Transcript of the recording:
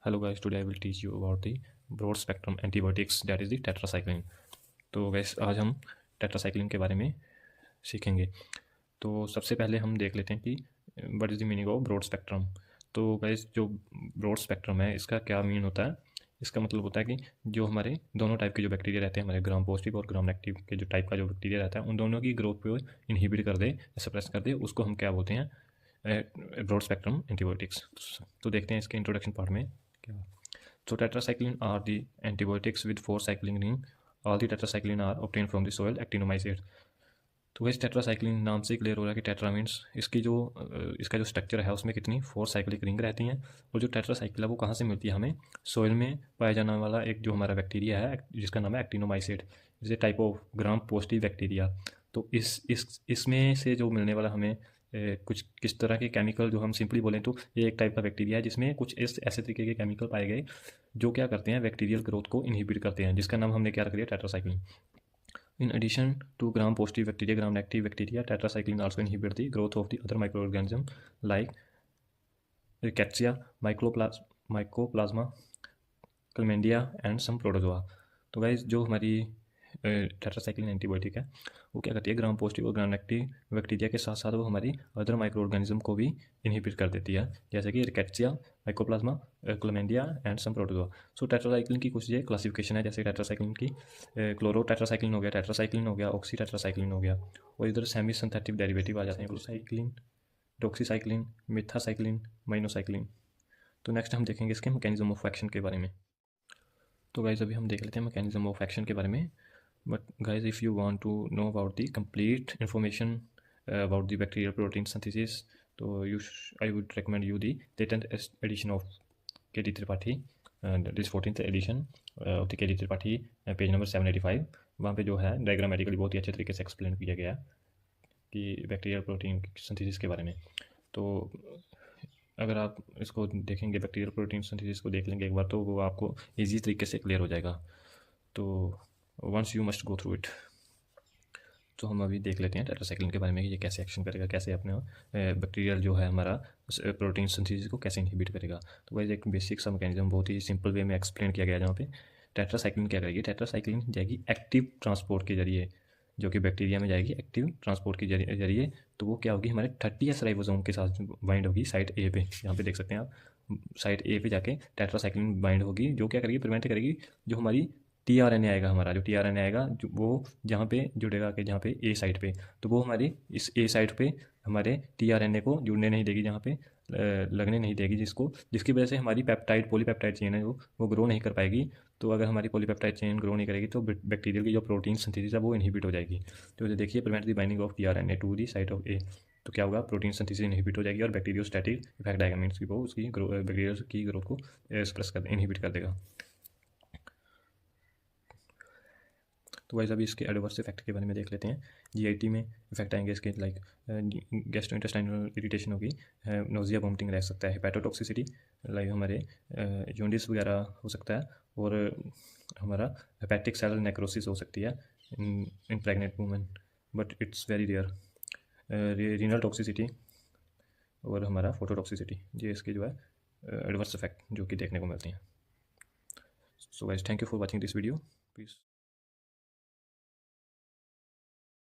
Hello guys, today I will teach you about the broad spectrum antibiotics, that is the tetracycline। तो guys आज हम tetracycline के बारे में सीखेंगे। तो सबसे पहले हम देख लेते हैं कि what is the meaning of broad spectrum. तो गाइस जो ब्रॉड स्पेक्ट्रम है इसका क्या मीन होता है। इसका मतलब होता है कि जो हमारे दोनों टाइप के जो बैक्टीरिया रहते हैं, हमारे ग्राम पॉजिटिव और ग्राम नेगेटिव के जो टाइप का जो बैक्टीरिया रहता है, उन दोनों की ग्रोथ को इनहिबिट कर दे, सप्रेस कर दे, उसको हम क्या बोलते हैं, ब्रॉड स्पेक्ट्रम एंटीबायोटिक्स। तो देखते हैं इसके इंट्रोडक्शन पार्ट में क्या। So tetracycline are the antibiotics with 4 cycling ring. All the tetracycline are obtained from the soil actinomycete। तो इस टेट्रासाइक्लिन नाम से क्लियर हो रहा है कि टेट्रा मीन्स इसका जो स्ट्रक्चर है उसमें कितनी 4 साइक्लिक रिंग रहती हैं। और जो टेट्रासाइक्लिन है वो कहाँ से मिलती है हमें, सोइल में पाया जाने वाला एक जो हमारा बैक्टीरिया है जिसका नाम है actinomycete, is a type of gram positive bacteria. तो इसमें से जो मिलने वाला हमें कुछ किस तरह के केमिकल, जो हम सिंपली बोलें तो ये एक टाइप का बैक्टीरिया है जिसमें कुछ ऐसे तरीके के केमिकल पाए गए जो क्या करते हैं, बैक्टीरियल ग्रोथ को इनहिबिट करते हैं, जिसका नाम हमने क्या रख दिया, tetracycline. In addition to gram-positive bacteria, gram-negative bacteria, tetracycline also inhibit the growth of the other microorganisms like Rickettsia, Mycoplasma, Chlamydia and some protozoa। तो गाइज जो हमारी टेट्रासाइक्लिन एंटीबायोटिक है वो क्या करती है, ग्राम पॉजिटिव और ग्राम नेगेटिव बैक्टीरिया के साथ साथ वो हमारी अदर माइक्रो ऑर्गेनिज्म को भी इनहिबिट कर देती है, जैसे कि rickettsia, mycoplasma, chlamydia and some protozoa. So tetracycline की कुछ ये क्लासिफिकेशन है, जैसे टेट्रासाइक्लिन की क्लोरो टेट्रासाइक्लिन हो गया, टेट्रासाइक्लिन हो गया, ऑक्सी टेट्रासाइक्लिन हो गया, और इधर सेमी सिंथेटिक डेरिवेटिव आ जाते हैं, ग्लूसाइक्लिन, डॉक्सीसाइक्लिन, मिथासाइक्लिन, माइनोसाइक्लिन। तो नेक्स्ट हम देखेंगे इसके मैकेनिज्म ऑफ एक्शन के बारे में। तो गाइज अभी हम देख लेते हैं मैकेनिज्म ऑफ एक्शन के बारे में। But guys, if you want to know about the complete information about the bacterial protein synthesis, so I would recommend you the 10th edition of KD Tripathi, and this 14th edition of the KD Tripathi, page number 785। वहाँ पे जो है diagrammatically बहुत ही अच्छे तरीके से explain किया गया कि बैक्टीरियल प्रोटीन सिंथेसिस के बारे में। तो अगर आप इसको देखेंगे, बैक्टीरियल प्रोटीन सिंथेसिस को देख लेंगे एक बार, तो वो आपको ईजी तरीके से क्लियर हो जाएगा। तो once you must go through it. तो हम अभी देख लेते हैं टेट्रासाइक्लिन के बारे में कि ये कैसे एक्शन करेगा, कैसे अपने बैक्टीरियल जो है हमारा प्रोटीन सिंथेसिस को कैसे इनहिबिट करेगा। तो वैसे एक बेसिक सा मैकेनिज्म बहुत ही सिंपल वे में एक्सप्लेन किया गया है, जहाँ पे टेट्रासाइक्लिन क्या करेगी, टेट्रासाइक्लिन जाएगी एक्टिव ट्रांसपोर्ट के जरिए, जो कि बैक्टीरिया में जाएगी एक्टिव ट्रांसपोर्ट के जरिए। तो वो क्या होगी, हमारे 30S राइबोसोम के साथ बाइंड होगी साइट ए पे। यहाँ पे देख सकते हैं आप, साइट ए पे जाके टेट्रासाइक्लिन बाइंड होगी, जो क्या करेगी, प्रिवेंट करेगी जो हमारी टीआरएनए आएगा, हमारा जो टीआरएनए आएगा जो वो जहाँ पे जुड़ेगा कि जहाँ पे ए साइट पे, तो वो हमारी इस ए साइट पे हमारे टीआरएनए को जुड़ने नहीं देगी, जहाँ पे लगने नहीं देगी, जिसकी वजह से हमारी पेप्टाइड पॉलीपेप्टाइड चेन है वो ग्रो नहीं कर पाएगी। तो अगर हमारी पॉलीपेप्टाइड चेन ग्रो नहीं करेगी तो बैक्टीरियल की जो प्रोटीन सिंथेसिस है वो इनहिबिट हो जाएगी। तो देखिए, prevent the binding of tRNA to the site of A. तो क्या होगा, प्रोटीन सिंथेसिस इनहिबिट हो जाएगी और बैक्टीरियोस्टैटिक इफेक्ट आएगा, मीन्स की वो उसकी बैक्टीरिया की ग्रोथ को सप्रेस कर इनहिबिट कर देगा। तो वाइज अभी इसके एडवर्स इफेक्ट के बारे में देख लेते हैं। जीआईटी में इफेक्ट आएंगे इसके, लाइक गैस्ट्रोइंटेस्टाइनल इरिटेशन होगी, नोजिया वोमिटिंग रह सकता है, हेपेटोटॉक्सिसिटी लाइक हमारे जॉन्डिस वगैरह हो सकता है, और हमारा हेपेटिक सेल नेक्रोसिस हो सकती है in pregnant women, but it's very rare. Renal toxicity और हमारा फोटोटॉक्सिसिटी, ये इसके जो है एडवर्स इफेक्ट जो कि देखने को मिलते हैं। So guys, thank you for watching this video, please.